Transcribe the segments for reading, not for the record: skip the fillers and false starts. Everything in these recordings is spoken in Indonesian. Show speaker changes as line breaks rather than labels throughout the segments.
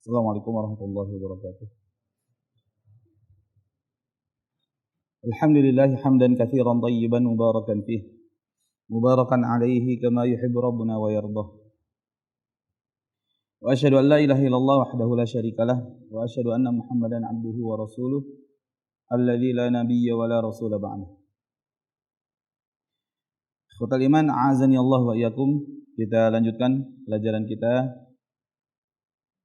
Assalamualaikum warahmatullahi wabarakatuh. Alhamdulillahi hamdan katsiran tayyiban mubarakan fih. Mubarakan alaihi kama yuhibbu rabbuna wa yardah. Wa asyhadu an la ilaha illallah wahdahu la syarikalah wa asyhadu anna Muhammadan abduhu wa rasuluh alladzi la nabiyya wa la rasula ba'dah. Ikhwatal iman, a'azani Allah wa iyyakum. Kita lanjutkan pelajaran kita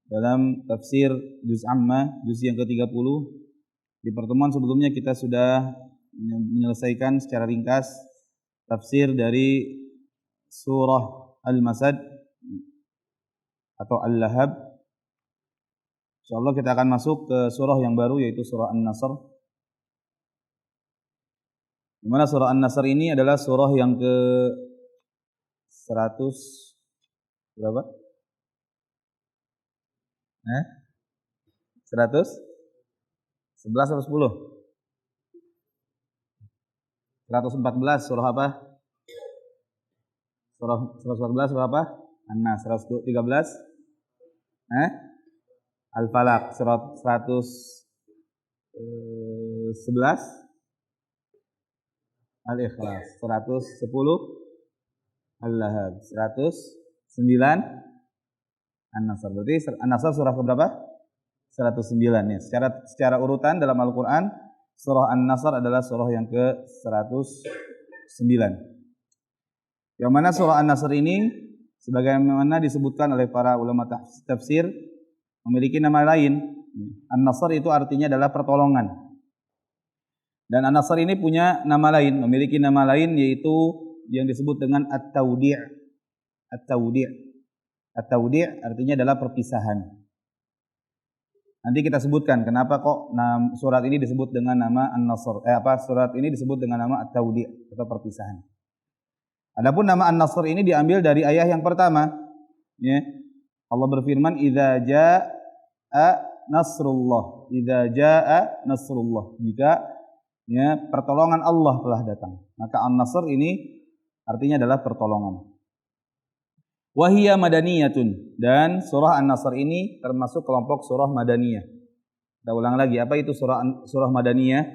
dalam tafsir juz amma, juz yang ke-30. Di pertemuan sebelumnya kita sudah menyelesaikan secara ringkas tafsir dari surah Al-Masad atau Al-Lahab. Insyaallah kita akan masuk ke surah yang baru, yaitu surah An-Nasr. Di mana surah An-Nasr ini adalah surah yang ke 100 berapa? 111 atau 10? 114 surah apa? Surah 114 surah apa? An-Nas. 113 Al-Falaq. Surah 111 Al-Ikhlas. 110 Al-Lahab. 109 An-Nasr. Berarti An-Nasr surah keberapa? 109 ya. Secara urutan dalam Al-Qur'an, surah An-Nasr adalah surah yang ke-109. Yang mana surah An-Nasr ini sebagaimana disebutkan oleh para ulama tafsir memiliki nama lain. An-Nasr itu artinya adalah pertolongan. Dan An-Nasr ini punya nama lain, memiliki nama lain, yaitu yang disebut dengan At-Tawdi'. At-Tawdi'. At-Tawdi' artinya adalah perpisahan. Nanti kita sebutkan kenapa kok surat ini disebut dengan nama An-Nasr. Surat ini disebut dengan nama At-Tawdi' atau perpisahan. Adapun nama An-Nasr ini diambil dari ayat yang pertama. Ya. Allah berfirman, "Idza jaa'a nasrullah." Idza jaa'a nasrullah. Jika ya pertolongan Allah telah datang. Maka An-Nasr ini artinya adalah pertolongan. Wahiyya madaniyatun, dan surah An-Nasr ini termasuk kelompok surah madaniyah. Kita ulang lagi, apa itu surah madaniyah?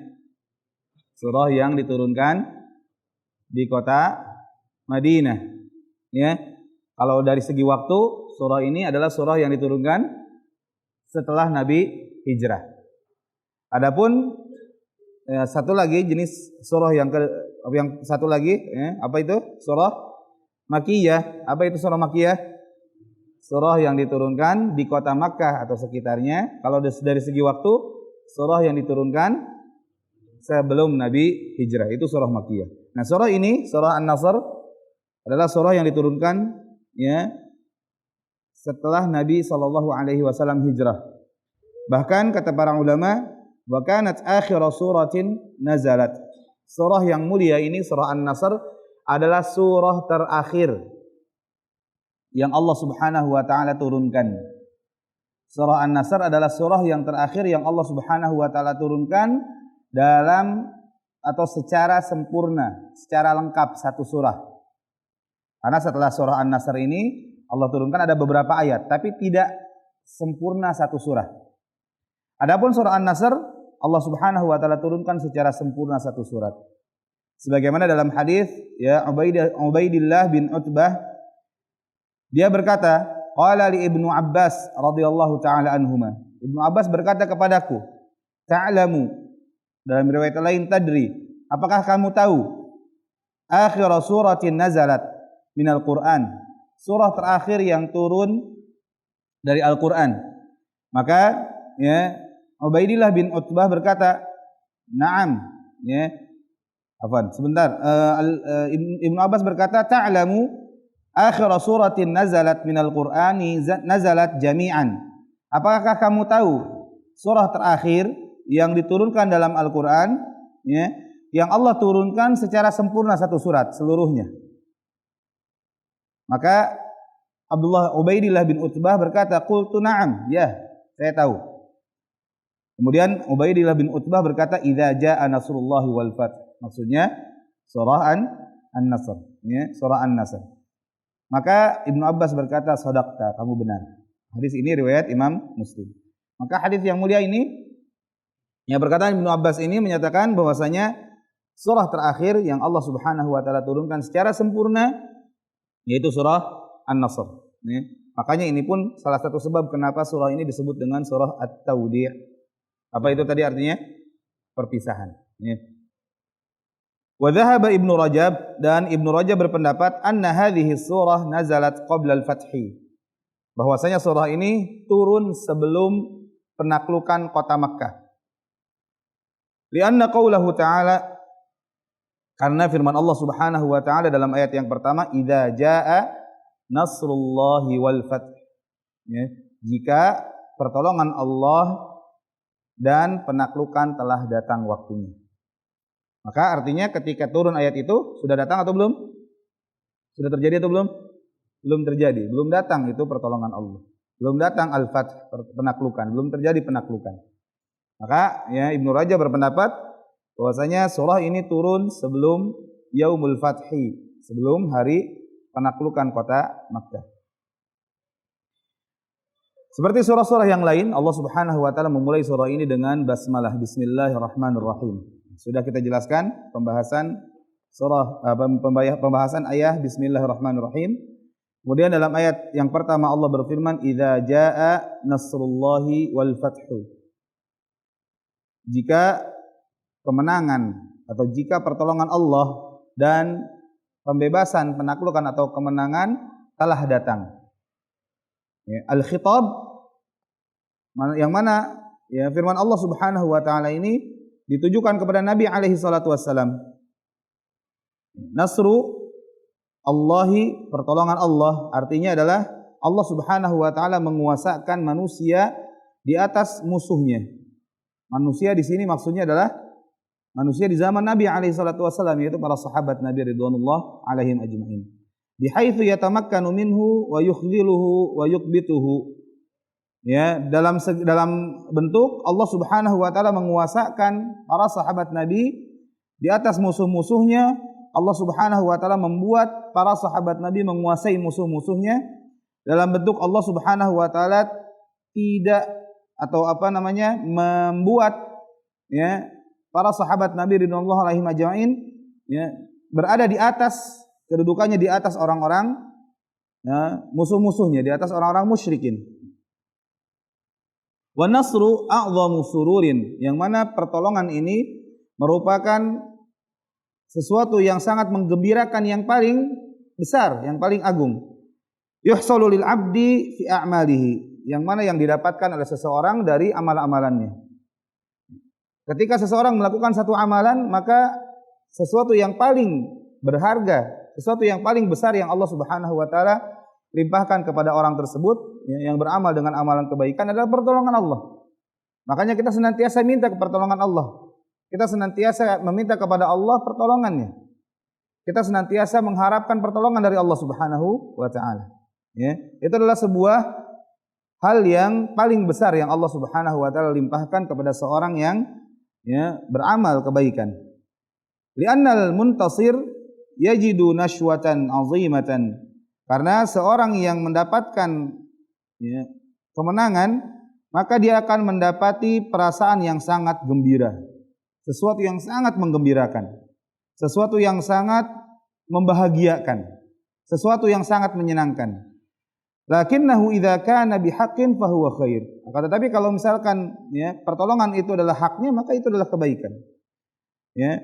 Surah yang diturunkan di kota Madinah. Ya. Kalau dari segi waktu, surah ini adalah surah yang diturunkan setelah Nabi hijrah. Adapun satu lagi jenis surah yang satu lagi, apa itu? Surah Makkiyah. Apa itu surah Makkiyah? Surah yang diturunkan di kota Makkah atau sekitarnya. Kalau dari segi waktu, surah yang diturunkan sebelum Nabi hijrah, itu surah Makkiyah. Nah, surah ini, surah An-Nasr, adalah surah yang diturunkan ya setelah Nabi SAW hijrah. Bahkan kata para ulama, wa kanat akhir suratin nazalat. Surah yang mulia ini, surah An-Nasr, adalah surah terakhir yang Allah Subhanahu wa taala turunkan. Surah An-Nasr adalah surah yang terakhir yang Allah Subhanahu wa taala turunkan dalam atau secara sempurna, secara lengkap satu surah. Karena setelah surah An-Nasr ini Allah turunkan ada beberapa ayat, tapi tidak sempurna satu surah. Adapun surah An-Nasr Allah Subhanahu wa taala turunkan secara sempurna satu surat. Sebagaimana dalam hadis ya Ubaidillah bin Utbah, dia berkata, qala li Ibnu Abbas radhiyallahu taala anhuma. Ibnu Abbas berkata kepadaku, ta'lamu, dalam riwayat lain tadri, apakah kamu tahu akhir suratin nazalat minal Qur'an, surah terakhir yang turun dari Al-Qur'an? Maka ya Ubaidillah bin Utbah berkata, na'am, ya. Sebentar. Ibnu Abbas berkata, ta'lamu akhir suratin nazalat minal Qur'ani nazalat jami'an. Apakah kamu tahu surah terakhir yang diturunkan dalam Al-Qur'an ya, yang Allah turunkan secara sempurna satu surat seluruhnya? Maka Ubaidillah bin Utbah berkata, qultu na'am, ya, saya tahu. Kemudian Ubaidillah bin Utbah berkata, idza jaa nasrullahi wal fath. Maksudnya surah An-Nasr, ya, surah An-Nasr. Maka Ibnu Abbas berkata, shadaqta, kamu benar. Hadis ini riwayat Imam Muslim. Maka hadis yang mulia ini, yang perkataan Ibnu Abbas ini menyatakan bahwasanya surah terakhir yang Allah Subhanahu wa taala turunkan secara sempurna yaitu surah An-Nasr. Makanya ini pun salah satu sebab kenapa surah ini disebut dengan surah At-Tawdi'. Apa itu tadi artinya? Perpisahan. Wa dhahaba Ibnu Rajab, dan Ibnu Rajab berpendapat anna hadhihi surah nazalat qabla al-fathi. Bahwasanya surah ini turun sebelum penaklukan kota Makkah. Lianna qaulahu ta'ala, karena firman Allah Subhanahu wa taala dalam ayat yang pertama, idza jaa nasrullahi wal fath. Jika pertolongan Allah dan penaklukan telah datang waktunya. Maka artinya ketika turun ayat itu sudah datang atau belum? Sudah terjadi atau belum? Belum terjadi, belum datang itu pertolongan Allah. Belum datang al-fath, penaklukan, belum terjadi penaklukan. Maka ya Ibnu Rajab berpendapat bahwasanya surah ini turun sebelum Yaumul Fathi, sebelum hari penaklukan kota Makkah. Seperti surah-surah yang lain, Allah Subhanahu wa taala memulai surah ini dengan basmalah, bismillahirrahmanirrahim. Sudah kita jelaskan pembahasan surah, pembahasan ayat bismillahirrahmanirrahim. Kemudian dalam ayat yang pertama Allah berfirman, idza jaa nasrullahi wal fathu. Jika kemenangan atau jika pertolongan Allah dan pembebasan, penaklukan atau kemenangan telah datang. Ya, al-khitab yang mana ya firman Allah Subhanahu wa taala ini ditujukan kepada Nabi alaihi salatu wassalam. Nasru Allahi, pertolongan Allah, artinya adalah Allah Subhanahu wa taala menguasakan manusia di atas musuhnya. Manusia di sini maksudnya adalah manusia di zaman Nabi alaihi salatu wasallam, yaitu para sahabat Nabi ridwanullah alaihim ajma'in. Bihaitsu yatamakkanu minhu wa yukhdiluhu wa yuqbituhu. Ya, dalam bentuk Allah Subhanahu wa taala menguasakan para sahabat Nabi di atas musuh-musuhnya. Allah Subhanahu wa taala membuat para sahabat Nabi menguasai musuh-musuhnya dalam bentuk Allah Subhanahu wa taala tidak atau membuat ya para sahabat Nabi ridwanullah alaihim ajma'in ya berada di atas, kedudukannya di atas orang-orang ya, musuh-musuhnya, di atas orang-orang musyrikin. Wa nasru a'dhamu sururin, yang mana pertolongan ini merupakan sesuatu yang sangat menggembirakan, yang paling besar, yang paling agung. Yuhsalu lil 'abdi fi a'malihi, yang mana yang didapatkan oleh seseorang dari amal-amalannya. Ketika seseorang melakukan satu amalan, maka sesuatu yang paling berharga, sesuatu yang paling besar yang Allah Subhanahu wa taala limpahkan kepada orang tersebut yang beramal dengan amalan kebaikan adalah pertolongan Allah. Makanya kita senantiasa minta pertolongan Allah. Kita senantiasa meminta kepada Allah pertolongannya. Kita senantiasa mengharapkan pertolongan dari Allah Subhanahu wa taala. Ya, itu adalah sebuah hal yang paling besar yang Allah Subhanahu wa taala limpahkan kepada seorang yang ya beramal kebaikan. Li'annal muntasir yajidu nashwatan 'azimatan. Karena seorang yang mendapatkan ya, kemenangan, maka dia akan mendapati perasaan yang sangat gembira. Sesuatu yang sangat menggembirakan, sesuatu yang sangat membahagiakan, sesuatu yang sangat menyenangkan. Lakinnahu idza kana bihaqqin fahuwa khair. Akan tetapi kalau misalkan ya pertolongan itu adalah haknya, maka itu adalah kebaikan. Ya.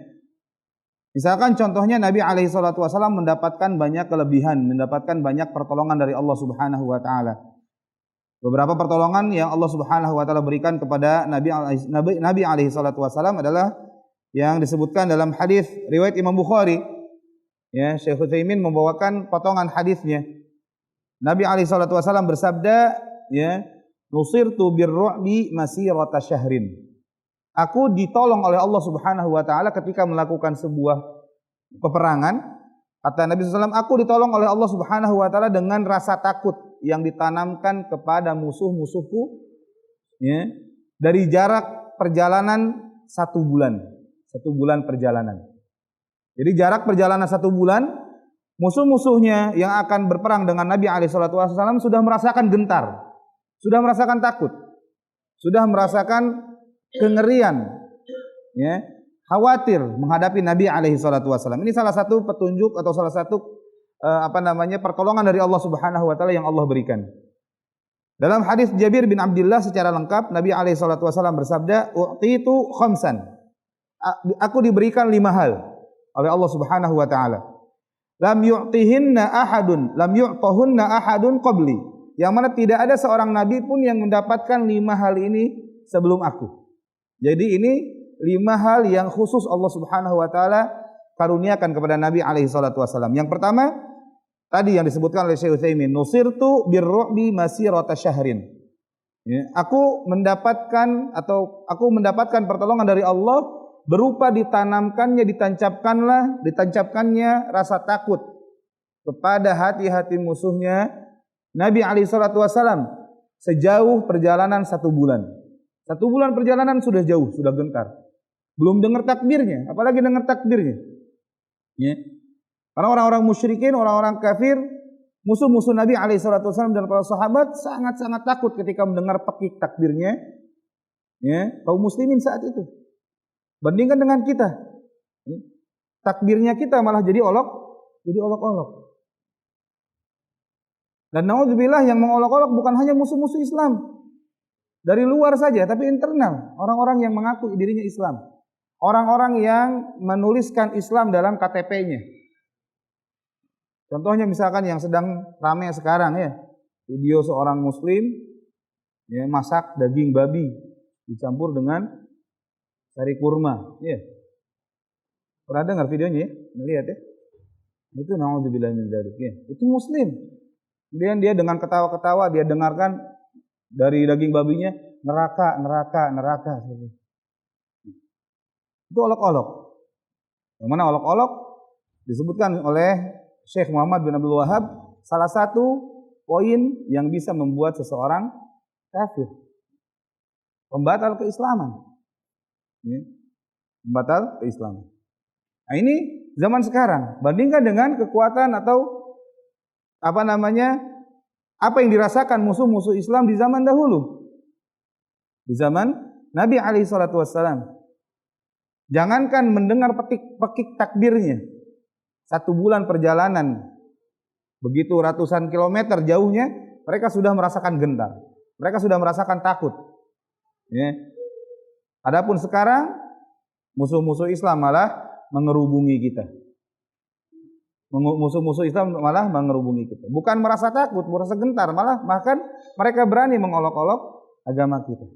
Misalkan contohnya Nabi alaihi salatu wasallam mendapatkan banyak kelebihan, mendapatkan banyak pertolongan dari Allah Subhanahu wa taala. Beberapa pertolongan yang Allah Subhanahu wa taala berikan kepada Nabi alaihi salatu wasallam adalah yang disebutkan dalam hadis riwayat Imam Bukhari. Ya, Syekh Utsaimin membawakan potongan hadisnya. Nabi alaihi salatu wasallam bersabda, ya, "Nusirtu birru'bi masirata syahrin." Aku ditolong oleh Allah Subhanahu wa taala ketika melakukan sebuah peperangan. Kata Nabi SAW, aku ditolong oleh Allah Subhanahu wa taala dengan rasa takut yang ditanamkan kepada musuh-musuhku ya, dari jarak perjalanan 1 bulan. 1 bulan perjalanan. Jadi jarak perjalanan 1 bulan, musuh-musuhnya yang akan berperang dengan Nabi alaihi salatu wasallam sudah merasakan gentar. sudah merasakan takut, sudah merasakan kengerian, ya, khawatir menghadapi Nabi alaihi salatu wasallam. Ini salah satu petunjuk atau salah satu pertolongan dari Allah Subhanahu wa taala yang Allah berikan. Dalam hadis Jabir bin Abdullah secara lengkap Nabi alaihi salatu wasallam bersabda, "U'titu khamsan." Aku diberikan 5 hal oleh Allah Subhanahu wa taala. Lam yu'tahunna ahadun qabli. Yang mana tidak ada seorang nabi pun yang mendapatkan 5 hal ini sebelum aku. Jadi ini 5 hal yang khusus Allah Subhanahu wa taala karuniakan kepada Nabi alaihi salatu wasallam. Yang pertama, tadi yang disebutkan oleh Syekh Utsaimin, nusirtu birru'bi masirata syahrin. Ya, aku mendapatkan pertolongan dari Allah berupa ditancapkannya rasa takut kepada hati-hati musuhnya Nabi alaihi salatu wasallam sejauh perjalanan 1 bulan. 1 bulan perjalanan sudah jauh, sudah gentar. Belum dengar takbirnya, apalagi dengar takbirnya. Ya. Karena orang-orang musyrikin, orang-orang kafir, musuh-musuh Nabi alaihi salatu wasallam dan para sahabat sangat-sangat takut ketika mendengar pekik takbirnya, ya, kaum muslimin saat itu. Bandingkan dengan kita, ya, takbirnya kita malah jadi olok-olok. Dan naudzubillah yang mengolok-olok bukan hanya musuh-musuh Islam dari luar saja, tapi internal, orang-orang yang mengaku dirinya Islam, orang-orang yang menuliskan Islam dalam KTP-nya. Contohnya misalkan yang sedang ramai sekarang, ya, video seorang muslim, ya, masak daging babi dicampur dengan sari kurma, ya. Pernah dengar videonya, ya? Melihat, ya? Itu naudzubillah min dzalik, ya. Itu muslim. Kemudian dia dengan ketawa-ketawa dia dengarkan dari daging babinya neraka. Itu olok-olok. Yang mana olok-olok disebutkan oleh Syekh Muhammad bin Abdul Wahab salah satu poin yang bisa membuat seseorang kafir, pembatal keislaman. Ya. Pembatal keislaman. Nah, ini zaman sekarang. Bandingkan dengan kekuatan atau apa yang dirasakan musuh-musuh Islam di zaman dahulu. Di zaman Nabi alaihi salatu wassalam. Jangankan mendengar pekik takbirnya. 1 bulan perjalanan, begitu ratusan kilometer jauhnya, mereka sudah merasakan gentar. Mereka sudah merasakan takut. Ya. Adapun sekarang, musuh-musuh Islam malah mengerubungi kita. Musuh-musuh Islam malah mengerubungi kita. Bukan merasa takut, merasa gentar, bahkan mereka berani mengolok-olok agama kita.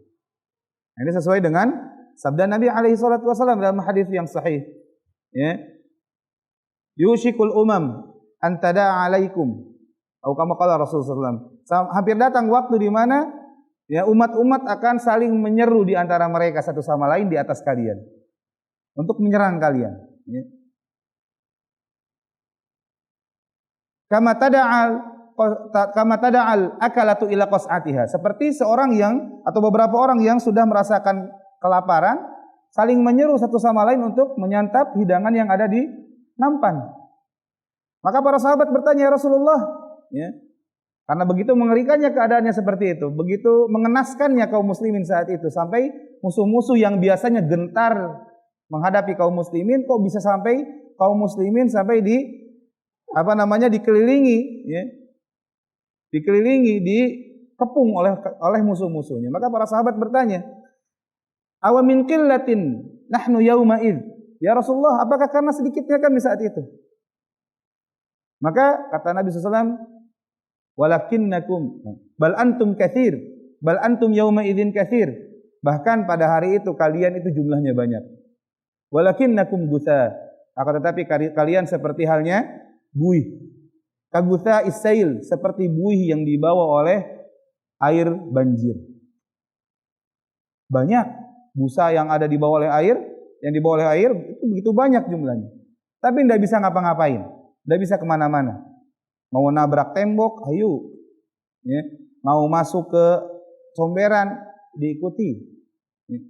Nah, ini sesuai dengan sabda Nabi alaihi salatu wasallam dalam hadis yang sahih. Ya. Yushikul umam an tada'a alaikum. Atau kama qala Rasulullah SAW. Hampir datang waktu di mana, ya, umat-umat akan saling menyeru di antara mereka satu sama lain di atas kalian untuk menyerang kalian. Ya. Kama tada'al akalatu ila qas'atiha. Seperti seorang yang atau beberapa orang yang sudah merasakan kelaparan saling menyeru satu sama lain untuk menyantap hidangan yang ada di nampan. Maka para sahabat bertanya, ya Rasulullah, ya, karena begitu mengerikannya keadaannya seperti itu, begitu mengenaskannya kaum muslimin saat itu, sampai musuh-musuh yang biasanya gentar menghadapi kaum muslimin, kok bisa sampai kaum muslimin sampai dikelilingi, ya, dikepung oleh musuh-musuhnya. Maka para sahabat bertanya, awa min qillatin nahnu yauma id. Ya Rasulullah, apakah karena sedikitnya kami saat itu? Maka kata Nabi SAW, walakinnakum bal antum katsir, bal antum yauma idzin katsir. Bahkan pada hari itu kalian itu jumlahnya banyak. Walakinnakum gutha. Akan tetapi kalian seperti halnya buih. Kagutha isail, seperti buih yang dibawa oleh air banjir. Banyak busa yang ada dibawa oleh air, itu begitu banyak jumlahnya. Tapi tidak bisa ngapa-ngapain, tidak bisa kemana-mana. Mau nabrak tembok, ayo. Ya. Mau masuk ke comberan, diikuti. Ya.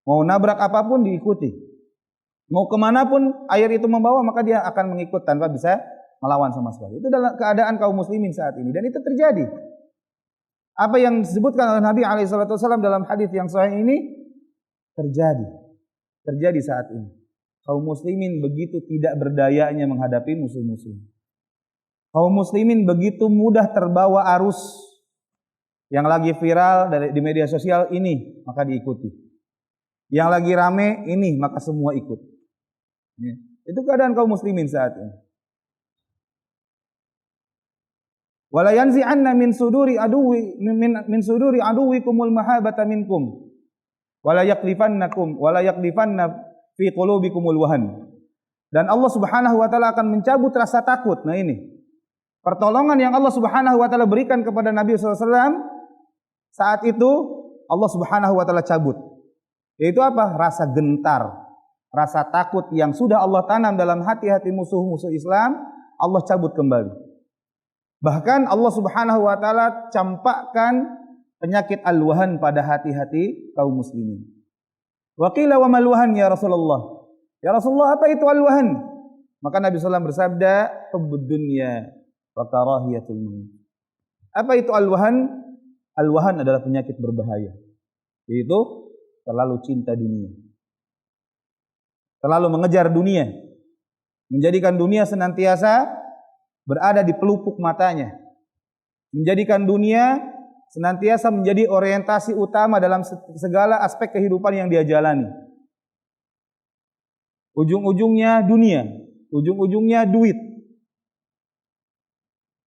Mau nabrak apapun, diikuti. Mau kemanapun air itu membawa, maka dia akan mengikut tanpa bisa melawan sama sekali. Itu dalam keadaan kaum muslimin saat ini. Dan itu terjadi. Apa yang disebutkan oleh Nabi SAW dalam hadis yang sahih ini terjadi saat ini. Kaum muslimin begitu tidak berdayanya menghadapi musuh-musuh. Kaum muslimin begitu mudah terbawa arus yang lagi viral di media sosial ini, maka diikuti. Yang lagi rame ini, maka semua ikut. Itu keadaan kaum muslimin saat ini. Wala yanzi'anna min suduri aduwikumul mahabata minkum. Wala yaklifanna fi qulubikumul wahan. Dan Allah Subhanahu wa taala akan mencabut rasa takut. Nah ini. Pertolongan yang Allah Subhanahu wa taala berikan kepada Nabi SAW saat itu Allah Subhanahu wa taala cabut. Yaitu apa? Rasa gentar, rasa takut yang sudah Allah tanam dalam hati-hati musuh-musuh Islam, Allah cabut kembali. Bahkan Allah Subhanahu wa taala campakkan penyakit al-wahan pada hati-hati kaum muslimin. Wa qila wa mal wahan ya Rasulullah? Ya Rasulullah, apa itu al-wahan? Maka Nabi SAW bersabda, hubbud dunya wa karahiyatul maut. Apa itu al-wahan? Al-wahan adalah penyakit berbahaya. Yaitu terlalu cinta dunia. Terlalu mengejar dunia. Menjadikan dunia senantiasa berada di pelupuk matanya. Menjadikan dunia senantiasa menjadi orientasi utama dalam segala aspek kehidupan yang dia jalani. Ujung-ujungnya dunia, ujung-ujungnya duit.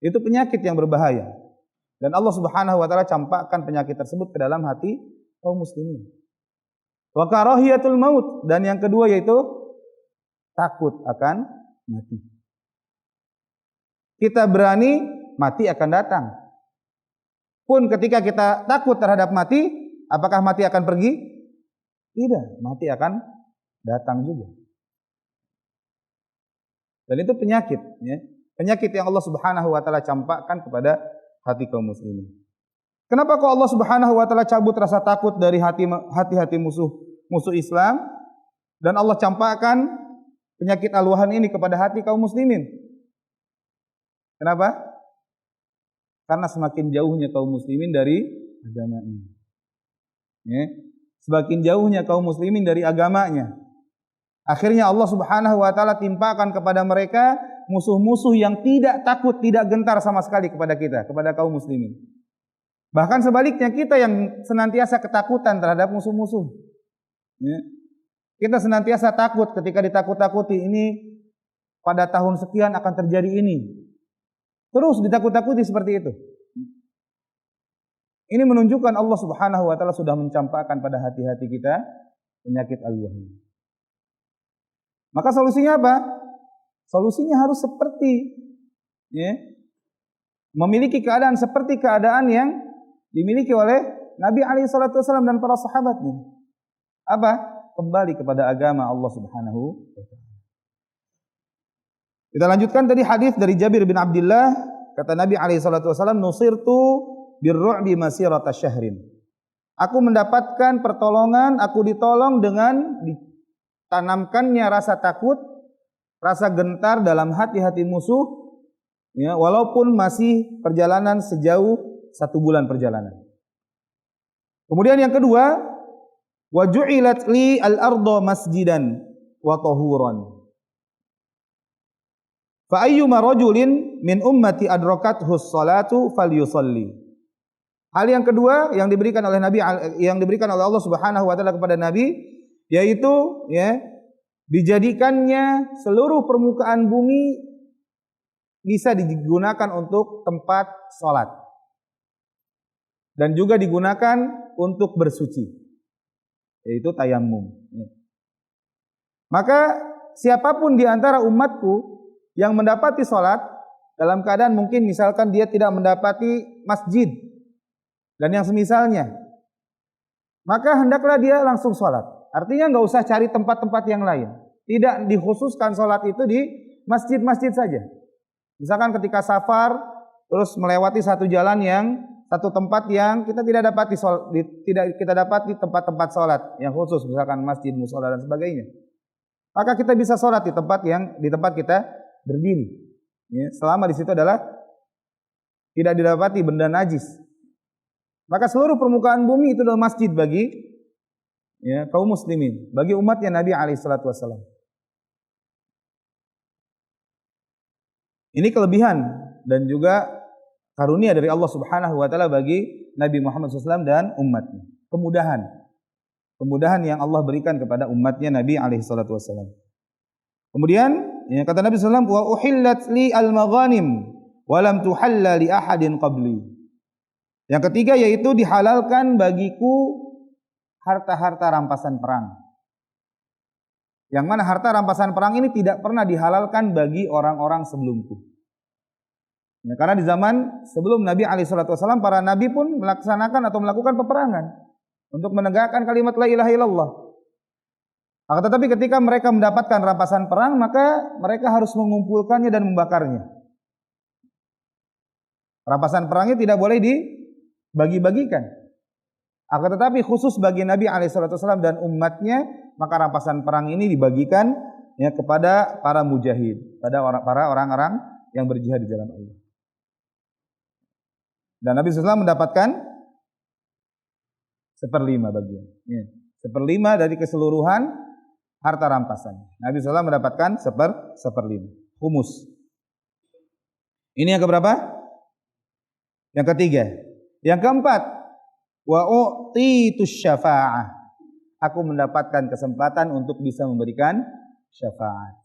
Itu penyakit yang berbahaya. Dan Allah Subhanahu wa taala campakkan penyakit tersebut ke dalam hati kaum muslimin. Wa karahiyatul maut, dan yang kedua yaitu takut akan mati. Kita berani, mati akan datang. Pun ketika kita takut terhadap mati, apakah mati akan pergi? Tidak, mati akan datang juga. Dan itu penyakit, ya. Penyakit yang Allah Subhanahu wa taala campakkan kepada hati kaum muslimin. Kenapa kok Allah Subhanahu wa taala cabut rasa takut dari hati-hati musuh Islam, dan Allah campakkan penyakit al-wahan ini kepada hati kaum muslimin? Kenapa? Karena semakin jauhnya kaum muslimin dari agamanya. Ya. Semakin jauhnya kaum muslimin dari agamanya. Akhirnya Allah Subhanahu wa taala timpakan kepada mereka musuh-musuh yang tidak takut, tidak gentar sama sekali kepada kita, kepada kaum muslimin. Bahkan sebaliknya, kita yang senantiasa ketakutan terhadap musuh-musuh. Ya. Kita senantiasa takut ketika ditakut-takuti, ini pada tahun sekian akan terjadi ini. Terus ditakut-takuti seperti itu. Ini menunjukkan Allah Subhanahu wa taala sudah mencampakkan pada hati-hati kita penyakit al-wahan. Maka solusinya apa? Solusinya harus seperti, ya, memiliki keadaan seperti keadaan yang dimiliki oleh Nabi SAW dan para sahabatnya. Apa? Kembali kepada agama Allah Subhanahu wa taala. Kita lanjutkan tadi hadis dari Jabir bin Abdullah, kata Nabi SAW, nusirtu birru'bi masirata syahrin. Aku mendapatkan pertolongan, aku ditolong dengan ditanamkannya rasa takut, rasa gentar dalam hati-hati musuh, ya, walaupun masih perjalanan sejauh 1 bulan perjalanan. Kemudian yang kedua, wa ju'ilat li al-ardu masjidan wa tahuran. Fa ayyuma rajulin min ummati adrakathu as-salatu falyusalli. Hal yang kedua yang diberikan oleh Nabi, yang diberikan oleh Allah Subhanahu wa taala kepada Nabi, yaitu, ya, dijadikannya seluruh permukaan bumi bisa digunakan untuk tempat salat. Dan juga digunakan untuk bersuci, yaitu tayammum. Maka siapapun di antara umatku yang mendapati salat dalam keadaan mungkin misalkan dia tidak mendapati masjid dan yang semisalnya, maka hendaklah dia langsung salat. Artinya nggak usah cari tempat-tempat yang lain. Tidak dikhususkan salat itu di masjid-masjid saja. Misalkan ketika safar terus melewati satu jalan satu tempat yang kita tidak dapat di tempat-tempat salat yang khusus, misalkan masjid, mushola dan sebagainya. Maka kita bisa salat di tempat kita berdiri. Ya, selama di situ adalah tidak didapati benda najis. Maka seluruh permukaan bumi itu adalah masjid bagi kaum muslimin, bagi umatnya Nabi alaihi salatu wasallam. Ini kelebihan dan juga karunia dari Allah Subhanahu wa taala bagi Nabi Muhammad SAW dan umatnya. Kemudahan yang Allah berikan kepada umatnya Nabi alaihi salatu wasallam. Kemudian kata Nabi SAW, wa uhillat li al-maghanim wa lam tuhalla li ahadin qabli. Yang ketiga yaitu dihalalkan bagiku harta-harta rampasan perang. Yang mana harta rampasan perang ini tidak pernah dihalalkan bagi orang-orang sebelumku. Karena di zaman sebelum Nabi SAW, para nabi pun melaksanakan atau melakukan peperangan untuk menegakkan kalimat la ilaha illallah. Akan tetapi ketika mereka mendapatkan rampasan perang, maka mereka harus mengumpulkannya dan membakarnya. Rampasan perangnya tidak boleh dibagi-bagikan. Akan tetapi khusus bagi Nabi SAW dan umatnya, maka rampasan perang ini dibagikan kepada para mujahid, pada para orang-orang yang berjihad di jalan Allah. Dan Nabi SAW mendapatkan 1/5 bagian. 1/5 dari keseluruhan harta rampasan. Nabi SAW mendapatkan 1/5. Humus. Ini yang keberapa? Yang ketiga. Yang keempat, wa u'titus syafa'ah. Aku mendapatkan kesempatan untuk bisa memberikan syafaat.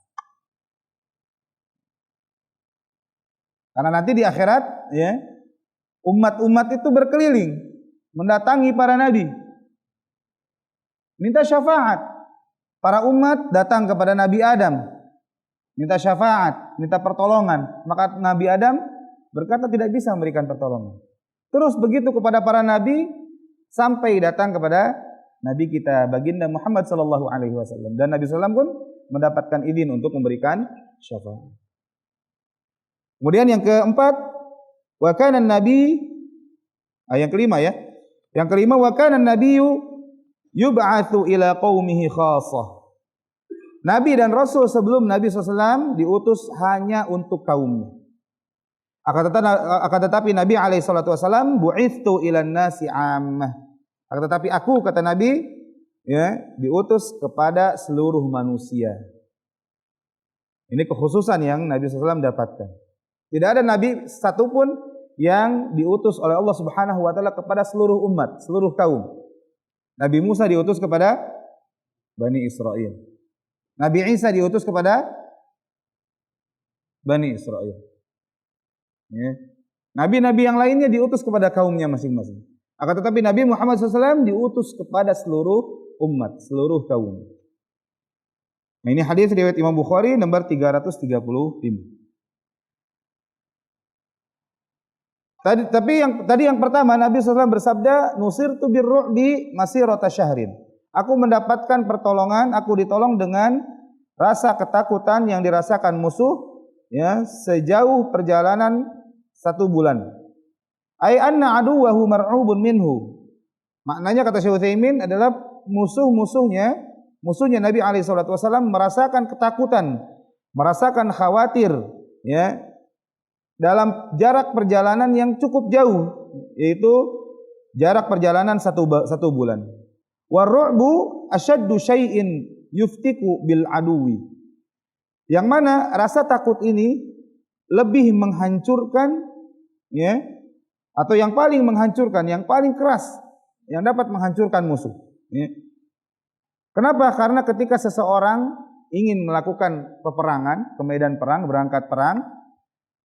Karena nanti di akhirat umat-umat itu berkeliling mendatangi para nabi, minta syafaat. Para umat datang kepada Nabi Adam, minta syafaat, minta pertolongan. Maka Nabi Adam berkata tidak bisa memberikan pertolongan. Terus begitu kepada para nabi sampai datang kepada Nabi kita baginda Muhammad sallallahu alaihi wasallam, dan Nabi sallallahu pun mendapatkan izin untuk memberikan syafaat. Kemudian yang keempat, wa kana nabi, yang kelima Yang kelima, wa kana nabiyyu yub'atsu ila qaumihi khassah. Nabi dan Rasul sebelum Nabi SAW diutus hanya untuk kaumnya. Akan tetapi Nabi alaihi salatu wasallam bu'itsu ilan nasi 'ammah. Akan tetapi aku, kata Nabi, diutus kepada seluruh manusia. Ini kekhususan yang Nabi SAW dapatkan. Tidak ada Nabi satupun yang diutus oleh Allah Subhanahu wa taala kepada seluruh umat, seluruh kaum. Nabi Musa diutus kepada Bani Israel. Nabi Isa diutus kepada Bani Israel. Nabi-nabi yang lainnya diutus kepada kaumnya masing-masing. Akan tetapi Nabi Muhammad SAW diutus kepada seluruh umat, seluruh kaum. Nah, ini hadis riwayat Imam Bukhari nomor 335. Tadi yang pertama Nabi SAW bersabda, nusirtu birru'bi masirata syahrin. Aku mendapatkan pertolongan, aku ditolong dengan rasa ketakutan yang dirasakan musuh sejauh perjalanan 1 bulan. Ai anna aduwahu mar'ubun minhu. Maknanya kata Syekh Utsaimin adalah musuhnya Nabi alaihi salatu wasallam merasakan ketakutan, merasakan khawatir dalam jarak perjalanan yang cukup jauh, yaitu jarak perjalanan 1 bulan. War-ru'bu ashaddu syai'in yuftiku bil aduwi. Yang mana rasa takut ini lebih menghancurkan atau yang paling menghancurkan, yang paling keras, yang dapat menghancurkan musuh. Kenapa? Karena ketika seseorang ingin melakukan peperangan, ke medan perang, berangkat perang,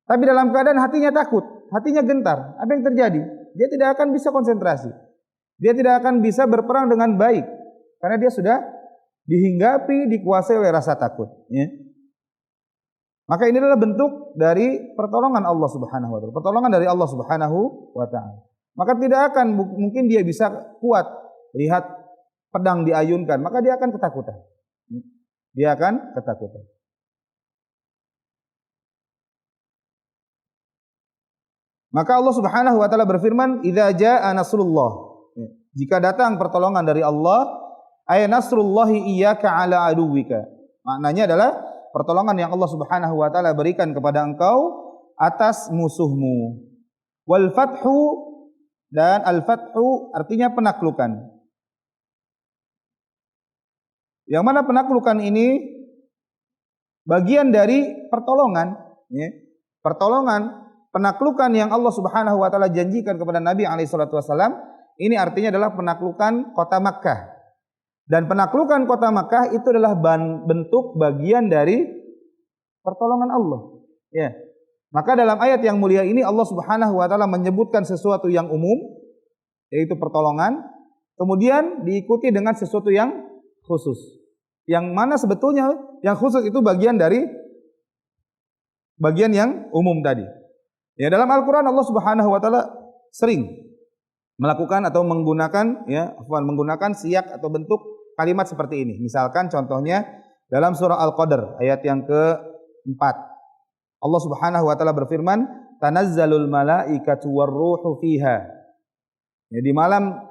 tapi dalam keadaan hatinya takut, hatinya gentar, apa yang terjadi? Dia tidak akan bisa konsentrasi. Dia tidak akan bisa berperang dengan baik, karena dia sudah dihinggapi, dikuasai oleh rasa takut. Maka ini adalah bentuk dari pertolongan Allah Subhanahu wa taala, pertolongan dari Allah Subhanahu wa taala. Maka tidak akan mungkin dia bisa kuat lihat pedang diayunkan, maka dia akan ketakutan. Dia akan ketakutan. Maka Allah Subhanahu wa taala berfirman, "Idza jaa nasrullah." Jika datang pertolongan dari Allah, ay nasrullahi iyyaka ala aduwika. Maknanya adalah pertolongan yang Allah Subhanahu wa taala berikan kepada engkau atas musuhmu. Wal fathu dan al-fathu artinya penaklukan. Yang mana penaklukan ini bagian dari pertolongan, ya. Pertolongan, penaklukan yang Allah Subhanahu wa taala janjikan kepada Nabi alaihi salatu wasallam, ini artinya adalah penaklukan kota Makkah. Dan penaklukan kota Makkah itu adalah bentuk bagian dari pertolongan Allah. Ya. Maka dalam ayat yang mulia ini Allah Subhanahu wa taala menyebutkan sesuatu yang umum, yaitu pertolongan, kemudian diikuti dengan sesuatu yang khusus. Yang mana sebetulnya yang khusus itu bagian dari bagian yang umum tadi. Ya, dalam Al-Qur'an Allah Subhanahu wa taala sering melakukan atau menggunakan menggunakan siyak atau bentuk kalimat seperti ini. Misalkan contohnya dalam surah Al-Qadr ayat yang ke-4. Allah Subhanahu wa taala berfirman, "Tanazzalul malaikatu warruhu fiha." Ya, di malam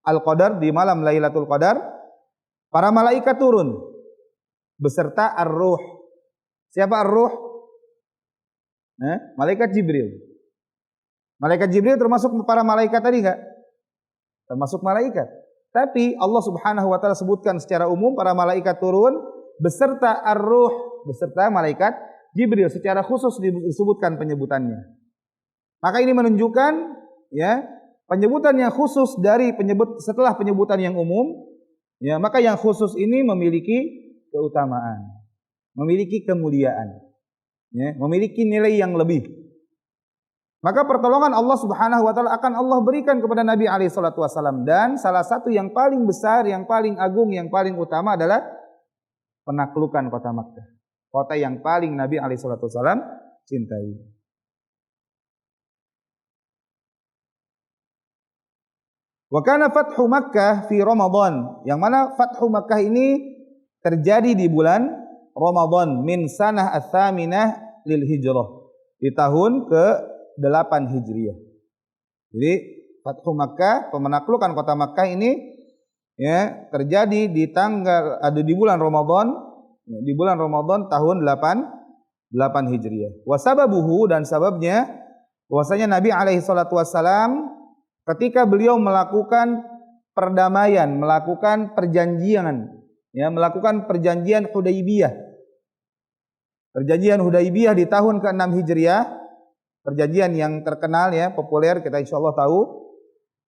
Al-Qadar, di malam Lailatul Qadar, para malaikat turun beserta ar-ruh. Siapa ar-ruh? Malaikat Jibril. Malaikat Jibril termasuk para malaikat tadi enggak? Termasuk malaikat. Tapi Allah Subhanahu wa taala sebutkan secara umum para malaikat turun beserta ar-ruh, beserta malaikat Jibril, secara khusus disebutkan penyebutannya. Maka ini menunjukkan ya, penyebutan yang khusus dari setelah penyebutan yang umum. Ya, maka yang khusus ini memiliki keutamaan, memiliki kemuliaan, ya, memiliki nilai yang lebih. Maka pertolongan Allah Subhanahu wa taala akan Allah berikan kepada Nabi alaihi salatu wasallam, dan salah satu yang paling besar, yang paling agung, yang paling utama adalah penaklukan kota Makkah. Kota yang paling Nabi alaihi salatu wasallam cintai. Wa kana fathu Makkah fi Ramadan, yang mana fathu Makkah ini terjadi di bulan Ramadan min sanah ats-tsaminah lil hijrah, di tahun ke-8 Hijriah. Jadi fathu Makkah, pemenaklukan kota Makkah ini ya terjadi di bulan Ramadan, ya, di bulan Ramadan tahun 8 Hijriah. Wa sababuhu, dan sababnya bahwasanya Nabi alaihi salatu wasallam ketika beliau melakukan perdamaian, melakukan perjanjian, ya, melakukan perjanjian Hudaybiyah. Perjanjian Hudaybiyah di tahun ke-6 Hijriah, perjanjian yang terkenal ya, populer, kita insyaallah tahu.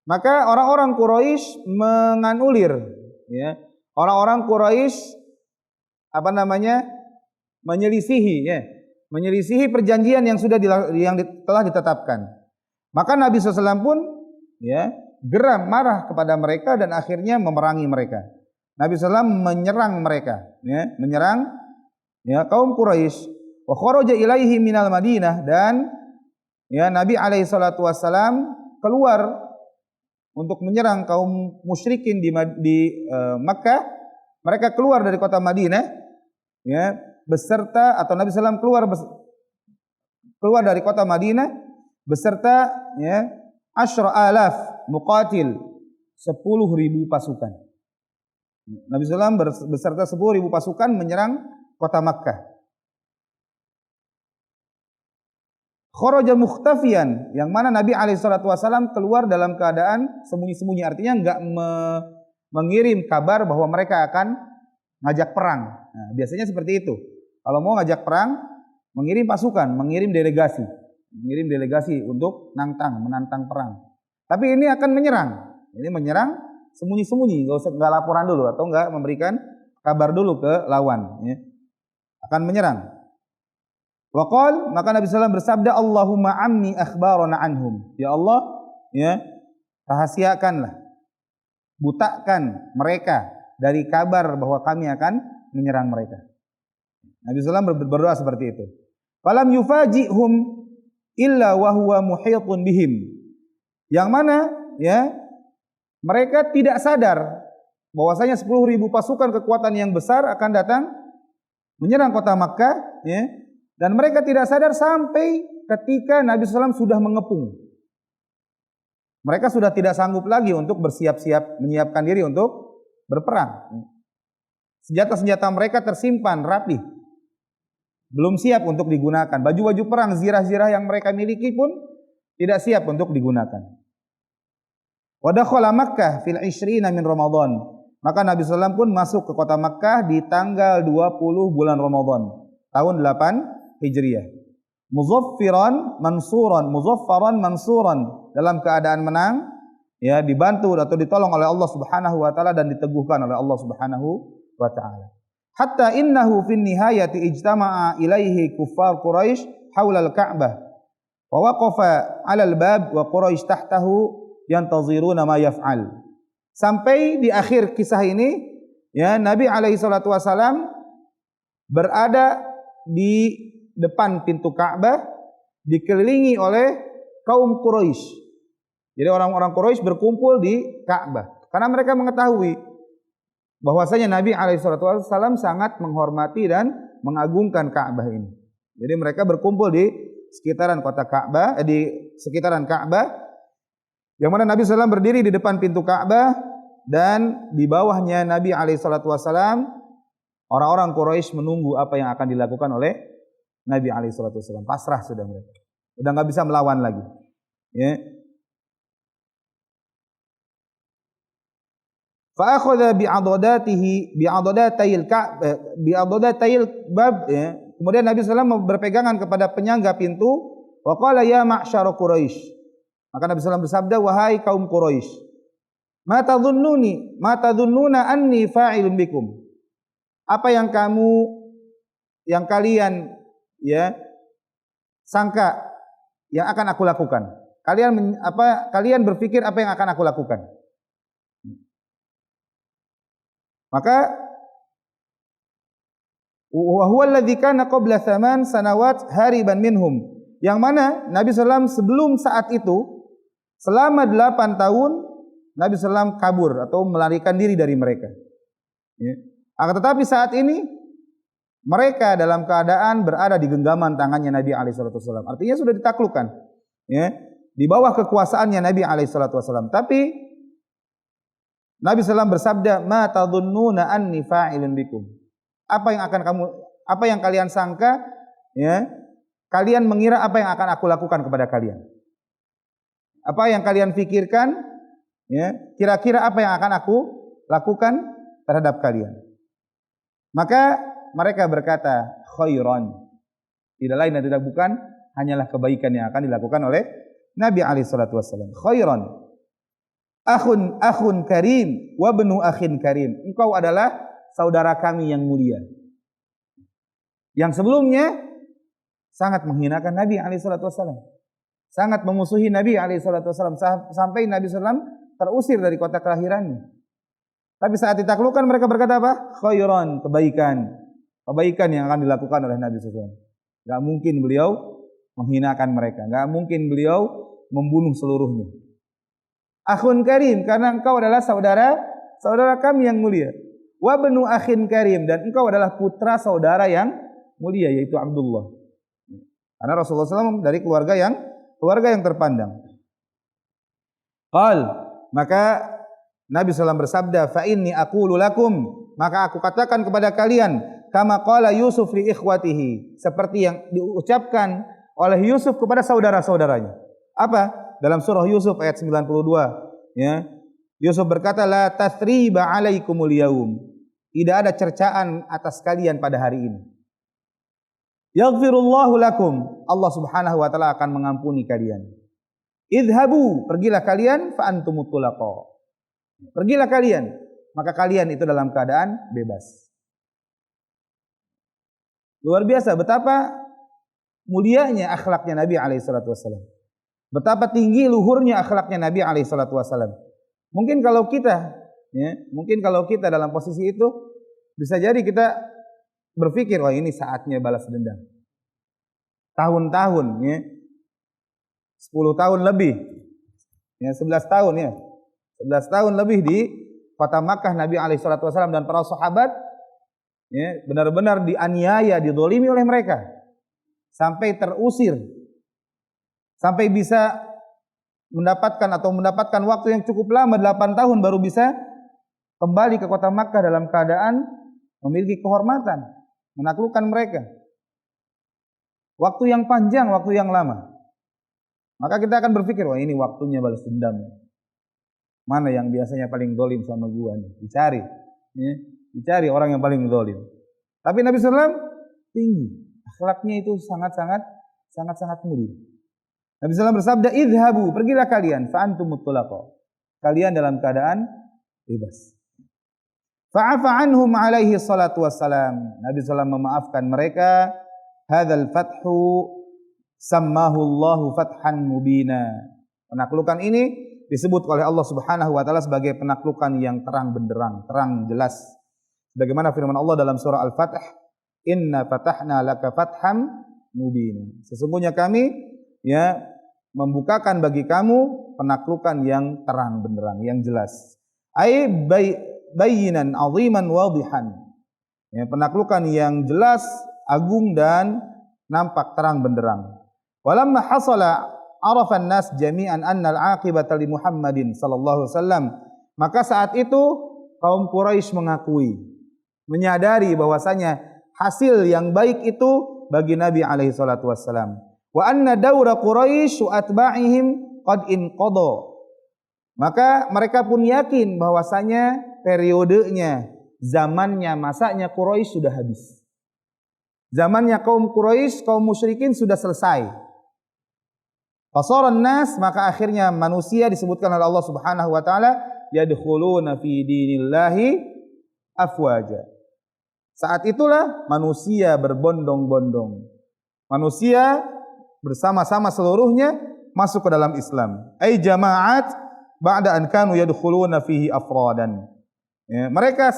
Maka orang-orang Quraisy menganulir, ya. Orang-orang Quraisy menyelisihi perjanjian yang telah ditetapkan. Maka Nabi SAW pun ya geram, marah kepada mereka, dan akhirnya memerangi mereka. Nabi SAW menyerang mereka, ya, menyerang ya kaum Quraisy. Wa kharaja ilaihi minal Madinah, dan ya Nabi alaihi salatu wasallam keluar untuk menyerang kaum musyrikin di Makkah. Mereka keluar dari kota Madinah, ya, beserta, atau Nabi SAW keluar dari kota Madinah beserta ya 10.000 muqatil, 10.000 pasukan. Nabi SAW beserta 10.000 pasukan menyerang kota Makkah. Kharaja mukhtafiyan, yang mana Nabi SAW keluar dalam keadaan sembunyi-sembunyi, artinya enggak mengirim kabar bahwa mereka akan ngajak perang. Nah, biasanya seperti itu. Kalau mau ngajak perang, mengirim pasukan, mengirim delegasi untuk menantang perang. Tapi ini akan menyerang. Ini menyerang sembunyi-sembunyi, enggak laporan dulu atau enggak memberikan kabar dulu ke lawan, ya. Akan menyerang. Waqal, maka Nabi SAW bersabda, Allahumma ammi akhbarana anhum. Ya Allah, ya, rahasiakanlah, butakan mereka dari kabar bahwa kami akan menyerang mereka. Nabi SAW berdoa seperti itu. Falam yufaji'hum illa wa huwa muhitun bihim. Yang mana ya mereka tidak sadar bahwasanya 10.000 pasukan kekuatan yang besar akan datang menyerang kota Makkah, ya. Dan mereka tidak sadar sampai ketika Nabi SAW sudah mengepung. Mereka sudah tidak sanggup lagi untuk bersiap-siap, menyiapkan diri untuk berperang. Senjata-senjata mereka tersimpan rapi, belum siap untuk digunakan. Baju-baju perang, zirah-zirah yang mereka miliki pun tidak siap untuk digunakan. Wa dakhala Makkah fil 20 min Ramadan. Maka Nabi SAW pun masuk ke kota Makkah di tanggal 20 bulan Ramadan tahun 8 Hijriah. Muzaffaran mansuran dalam keadaan menang, ya, dibantu atau ditolong oleh Allah Subhanahu wa taala dan diteguhkan oleh Allah Subhanahu wa taala. Hatta innahu fin nihayati ijtama'a ilaihi kuffar Quraisy haula al-Ka'bah wa waqafa 'ala al-bab wa Quraisy tahtahu yantaziruna ma yaf'al. Sampai di akhir kisah ini, ya, Nabi alaihi salatu wasalam berada di depan pintu Ka'bah dikelilingi oleh kaum Quraisy. Jadi orang-orang Quraisy berkumpul di Ka'bah karena mereka mengetahui bahwasanya Nabi alaihi salatu wasalam sangat menghormati dan mengagungkan Ka'bah ini. Jadi mereka berkumpul di sekitaran kota Ka'bah, di sekitaran Ka'bah, yang mana Nabi SAW berdiri di depan pintu Ka'bah dan di bawahnya Nabi SAW, orang-orang Quraisy menunggu apa yang akan dilakukan oleh Nabi SAW. Pasrah sudah mereka, udah nggak bisa melawan lagi. Ya. Fa'akhadha bi'adadatayil bab. Ya. Kemudian Nabi SAW berpegangan kepada penyangga pintu. Wa qala ya ma'syara Quraisy. Maka Nabi SAW bersabda, wahai kaum Quraisy, ma tadhunnuna anni fa'ilun bikum. Apa yang kalian, ya, sangka yang akan aku lakukan? Kalian berpikir apa yang akan aku lakukan? Maka wa huwa alladzi kana qabla 8 sanawat hariban minhum. Yang mana Nabi SAW sebelum saat itu selama 8 tahun Nabi SAW kabur atau melarikan diri dari mereka. Ya. Akan tetapi saat ini mereka dalam keadaan berada di genggaman tangannya Nabi SAW. Artinya sudah ditaklukkan, ya, di bawah kekuasaannya Nabi SAW. Tapi Nabi SAW bersabda, ma tadhunnuna anni fa'ilun bikum. Apa yang kalian sangka, ya, kalian mengira apa yang akan aku lakukan kepada kalian? Apa yang kalian pikirkan, ya, kira-kira apa yang akan aku lakukan terhadap kalian? Maka mereka berkata, khairan. Tidak lain dan tidak bukan, hanyalah kebaikan yang akan dilakukan oleh Nabi SAW. Khairan. Akhun karim, wa benu akhin karim. Engkau adalah saudara kami yang mulia. Yang sebelumnya sangat menghinakan Nabi SAW. Sangat memusuhi Nabi SAW sampai Nabi SAW terusir dari kota kelahirannya. Tapi saat ditaklukkan mereka berkata apa? Khairan, kebaikan yang akan dilakukan oleh Nabi SAW. Gak mungkin beliau menghinakan mereka, gak mungkin beliau membunuh seluruhnya. Akhun karim, karena engkau adalah saudara kami yang mulia. Wa benu akhin karim, dan engkau adalah putra saudara yang mulia, yaitu Abdullah. Karena Rasulullah SAW dari keluarga yang terpandang. Qal, maka Nabi SAW bersabda, fa inni aqulu lakum, maka aku katakan kepada kalian, kama qala Yusuf li ikhwatihi, seperti yang diucapkan oleh Yusuf kepada saudara-saudaranya. Apa? Dalam surah Yusuf ayat 92, ya. Yusuf berkata, la tathriba alaikumul yaum. Tidak ada cercaan atas kalian pada hari ini. Yaghfirullahu lakum, Allah Subhanahu wa taala akan mengampuni kalian. Idhabu, pergilah kalian, fa antumut tulaqa. Pergilah kalian, maka kalian itu dalam keadaan bebas. Luar biasa betapa mulianya akhlaknya Nabi alaihi salatu wasallam. Betapa tinggi luhurnya akhlaknya Nabi alaihi salatu wasallam. Mungkin kalau kita dalam posisi itu bisa jadi kita berpikir, wah ini saatnya balas dendam. Tahun-tahun, ya, 10 tahun lebih, ya, 11 tahun, ya, 11 tahun lebih di kota Makkah Nabi SAW dan para sahabat, ya, benar-benar dianiaya, didolimi oleh mereka, sampai terusir, sampai bisa mendapatkan waktu yang cukup lama, 8 tahun baru bisa kembali ke kota Makkah dalam keadaan memiliki kehormatan, menaklukkan mereka. Waktu yang panjang, waktu yang lama. Maka kita akan berpikir, wah ini waktunya balas dendam. Mana yang biasanya paling dolim sama gua nih? Dicari. Ya. Dicari orang yang paling dolim. Tapi Nabi SAW tinggi. Akhlaknya itu sangat-sangat mulia. Nabi SAW bersabda, idhabu, pergilah kalian, fa'antum mutlaqah. Kalian dalam keadaan bebas. Fa'afa anhum alaihi salatu wassalam. Nabi SAW memaafkan mereka. Hadzal fathu sammahu Allahu fathan mubina. Penaklukan ini disebut oleh Allah Subhanahu wa taala sebagai penaklukan yang terang benderang, terang jelas. Bagaimana firman Allah dalam surah Al-Fath, "Inna fatahna laka fatham mubina." Sesungguhnya kami membukakan bagi kamu penaklukan yang terang benderang, yang jelas. Ai bayyinan aziman wadihan. Ya, penaklukan yang jelas, agung dan nampak terang benderang. Walamma hasala arafan nas jami'an anna al-aqibata li Muhammadin sallallahu alaihi wasallam. Maka saat itu kaum Quraisy mengakui, menyadari bahwasanya hasil yang baik itu bagi Nabi alaihi salatu wasallam. Wa anna daura Quraisy wa atba'ihim qad inqadha. Maka mereka pun yakin bahwasanya periodenya, zamannya, masanya Quraisy sudah habis. Zamannya kaum Quraisy, kaum musyrikin sudah selesai. Fasaran nas, maka akhirnya manusia disebutkan oleh Allah Subhanahu wa taala yadkhuluna fi dinillahi afwaja. Saat itulah manusia berbondong-bondong. Manusia bersama-sama seluruhnya masuk ke dalam Islam. Ai jama'at ba'da an kanu yadkhuluna fihi afradan. Ya, mereka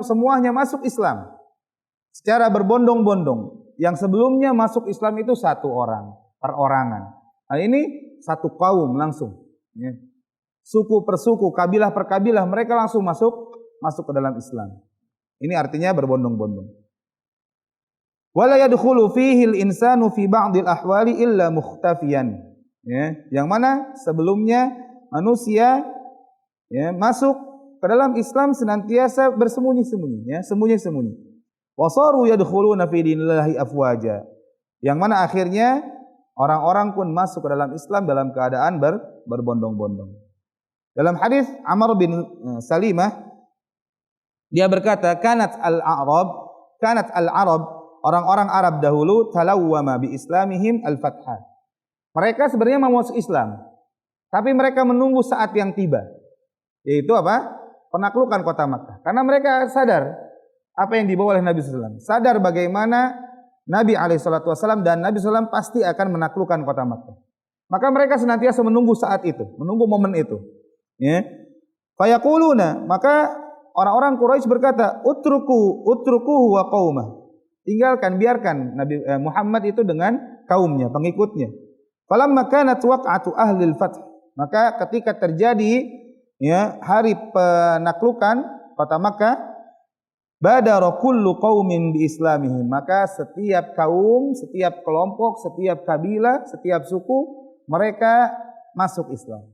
semuanya masuk Islam secara berbondong-bondong. Yang sebelumnya masuk Islam itu satu orang, perorangan. Nah, ini satu kaum langsung, ya. Suku per suku, kabilah per kabilah, mereka langsung masuk ke dalam Islam. Ini artinya berbondong-bondong. Wala yadkhulu fihi al-insanu fi ba'dil ahwali illa mukhtafiyan. Ya, yang mana sebelumnya manusia masuk ke dalam Islam senantiasa bersembunyi-sembunyi, ya, sembunyi-sembunyi. Wasaru yadkhuluna fi dinillahi afwaja. Yang mana akhirnya orang-orang pun masuk ke dalam Islam dalam keadaan berbondong-bondong. Dalam hadis Amr bin Salimah, dia berkata, kanat al-Arab, orang-orang Arab dahulu talawwama bi islamihim al-fathah. Mereka sebenarnya mau masuk Islam, tapi mereka menunggu saat yang tiba. Yaitu apa? Penaklukan kota Makkah. Karena mereka sadar apa yang dibawa oleh Nabi SAW. Sadar bagaimana Nabi SAW dan Nabi SAW pasti akan menaklukkan kota Makkah. Maka mereka senantiasa menunggu saat itu, menunggu momen itu. Ya. Fayaquluna, maka orang-orang Quraisy berkata, utruku wa qaumah. Tinggalkan, biarkan Nabi Muhammad itu dengan kaumnya, pengikutnya. Falamma kanat waq'atu ahlil fath. Maka ketika terjadi hari penaklukan kota Makkah, badara kullu qaumin bi islamihim. Maka setiap kaum, setiap kelompok, setiap kabilah, setiap suku, mereka masuk Islam.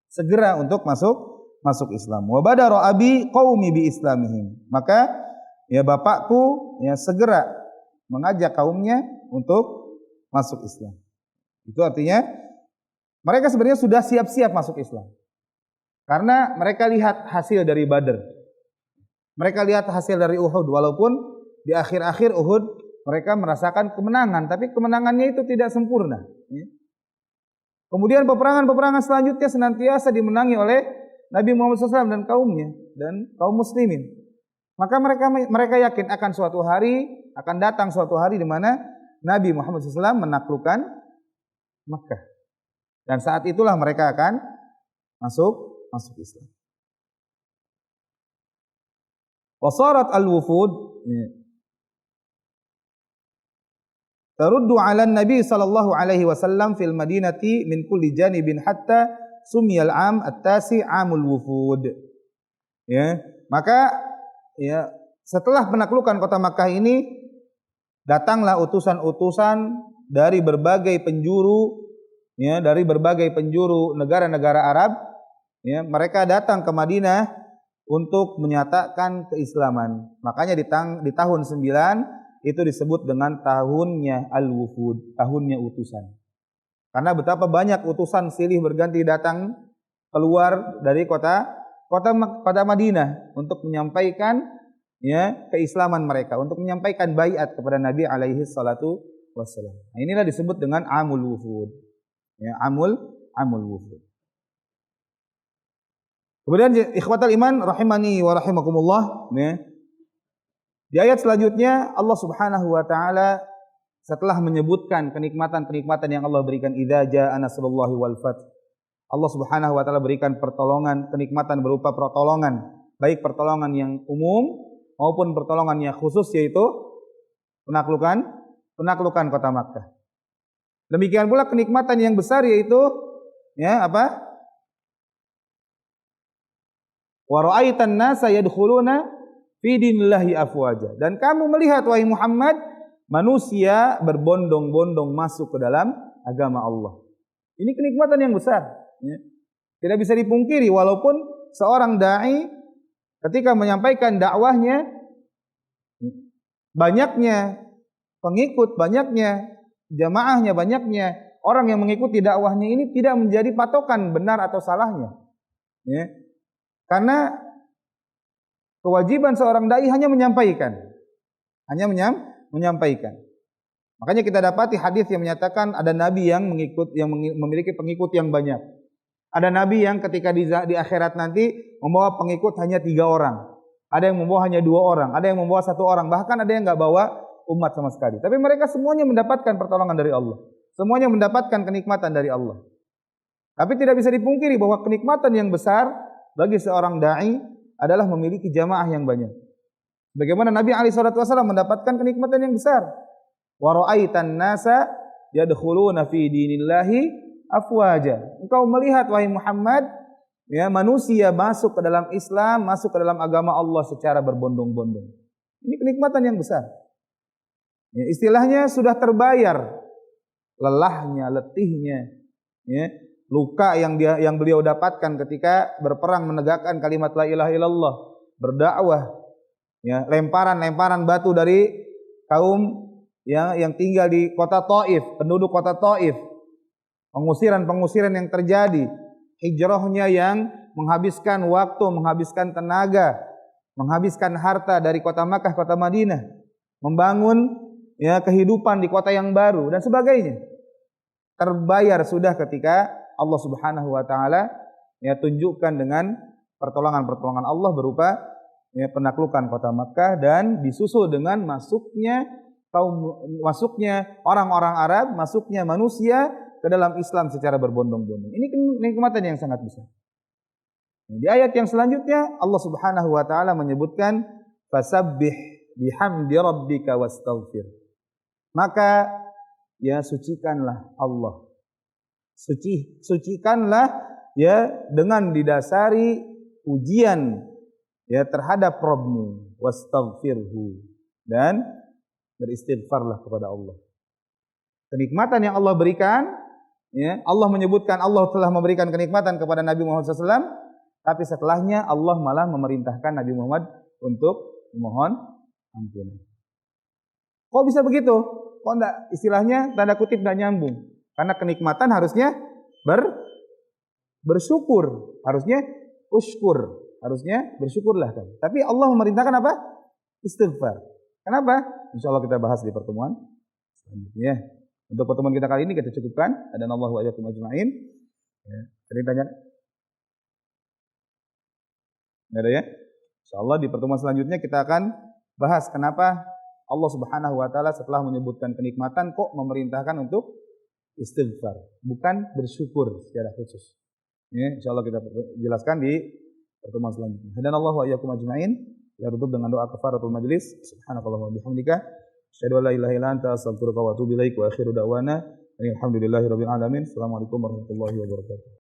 Segera untuk masuk Islam. Wa badara abi qaumi bi islamihim. Maka bapakku segera mengajak kaumnya untuk masuk Islam. Itu artinya mereka sebenarnya sudah siap-siap masuk Islam. Karena mereka lihat hasil dari Badr. Mereka lihat hasil dari Uhud. Walaupun di akhir-akhir Uhud mereka merasakan kemenangan. Tapi kemenangannya itu tidak sempurna. Kemudian peperangan-peperangan selanjutnya senantiasa dimenangi oleh Nabi Muhammad SAW dan kaumnya. Dan kaum muslimin. Maka mereka yakin akan suatu hari, akan datang suatu hari di mana Nabi Muhammad SAW menaklukkan Makkah. Dan saat itulah mereka akan masuk Islam. Wasarat al-wufud taruddu 'ala an-nabi sallallahu alaihi wasallam fil madinati min kulli janibin hatta sumiyal 'am at-tasi' 'amul wufud. Ya, maka setelah penaklukan kota Makkah ini datanglah utusan-utusan dari berbagai penjuru negara-negara Arab. Mereka datang ke Madinah untuk menyatakan keislaman. Makanya di tahun 9 itu disebut dengan tahunnya al-wufud, tahunnya utusan. Karena betapa banyak utusan silih berganti datang keluar dari kota Madinah untuk menyampaikan ya keislaman mereka, untuk menyampaikan baiat kepada Nabi alaihi salatu wassalam. Nah, inilah disebut dengan amul wufud. Ya, amul wufud. Kemudian ikhwatal iman rahimani wa rahimakumullah, ya. Di ayat selanjutnya Allah Subhanahu wa taala setelah menyebutkan kenikmatan-kenikmatan yang Allah berikan, idza jaa nasrullahi wal fath. Allah Subhanahu wa taala berikan pertolongan, kenikmatan berupa pertolongan, baik pertolongan yang umum maupun pertolongan yang khusus, yaitu penaklukan kota Makkah. Demikian pula kenikmatan yang besar, yaitu ya apa? Wa ra'aitan nasa yadkhuluna fi dinillahi afwaja. Dan kamu melihat wahai Muhammad, manusia berbondong-bondong masuk ke dalam agama Allah. Ini kenikmatan yang besar, ya. Tidak bisa dipungkiri, walaupun seorang dai ketika menyampaikan dakwahnya, banyaknya pengikut, banyaknya jamaahnya, banyaknya orang yang mengikuti dakwahnya, ini tidak menjadi patokan benar atau salahnya, ya. Karena kewajiban seorang dai hanya menyampaikan, menyampaikan. Makanya kita dapati hadis yang menyatakan ada nabi yang memiliki pengikut yang banyak. Ada nabi yang ketika di akhirat nanti membawa pengikut hanya 3 orang. Ada yang membawa hanya 2 orang, ada yang membawa 1 orang, bahkan ada yang nggak bawa umat sama sekali. Tapi mereka semuanya mendapatkan pertolongan dari Allah. Semuanya mendapatkan kenikmatan dari Allah. Tapi tidak bisa dipungkiri bahwa kenikmatan yang besar bagi seorang dai adalah memiliki jamaah yang banyak. Bagaimana Nabi alaihi salatu wasallam mendapatkan kenikmatan yang besar. Wa ra'aitan nasa yadkhuluna fi dinillahi afwaja. Engkau melihat wahai Muhammad, ya, manusia masuk ke dalam Islam, masuk ke dalam agama Allah secara berbondong-bondong. Ini kenikmatan yang besar. Ya, istilahnya sudah terbayar lelahnya, letihnya, ya, luka yang beliau dapatkan ketika berperang menegakkan kalimat la ilaha illallah, berdakwah, ya, lemparan batu dari kaum yang tinggal di kota Taif, penduduk kota Taif, pengusiran yang terjadi, hijrahnya yang menghabiskan waktu, menghabiskan tenaga, menghabiskan harta dari kota Makkah, kota Madinah, membangun ya kehidupan di kota yang baru dan sebagainya. Terbayar sudah ketika Allah Subhanahu wa taala ya tunjukkan dengan pertolongan Allah berupa ya penaklukan kota Makkah, dan disusul dengan masuknya orang-orang Arab, masuknya manusia ke dalam Islam secara berbondong-bondong. Ini kenikmatan yang sangat besar. Di ayat yang selanjutnya Allah Subhanahu wa taala menyebutkan fasabbih bihamdi rabbika wastaghfir. Maka ya sucikanlah Allah. Sucikanlah ya dengan didasari ujian ya terhadap Rabbmu, wastaghfirhu, dan beristighfarlah kepada Allah. Kenikmatan yang Allah berikan, ya, Allah menyebutkan Allah telah memberikan kenikmatan kepada Nabi Muhammad SAW, tapi setelahnya Allah malah memerintahkan Nabi Muhammad untuk memohon ampunan. Kok bisa begitu? Kok enggak, istilahnya tanda kutip enggak nyambung? Karena kenikmatan harusnya bersyukur, harusnya usykur, harusnya bersyukurlah kan. Tapi Allah memerintahkan apa? Istighfar. Kenapa? Insya Allah kita bahas di pertemuan selanjutnya. Untuk pertemuan kita kali ini kita cukupkan. Adanallahu wa iyyakum ajma'in. Ya, tadi tanya? Nggak ada ya? Insya Allah di pertemuan selanjutnya kita akan bahas kenapa Allah Subhanahu wa taala setelah menyebutkan kenikmatan kok memerintahkan untuk istighfar, bukan bersyukur secara khusus. Ya, insyaallah kita jelaskan di pertemuan selanjutnya. Hadanallahu wa iyyakum ajma'in. Kita tutup dengan doa kafaratul majlis. Subhanakallahumma wa bihamdika asyhadu an la ilaha illa anta astaghfiruka wa atubu ilaik wa akhiru da'wana alhamdulillahirabbil alamin. Assalamualaikum warahmatullahi wabarakatuh.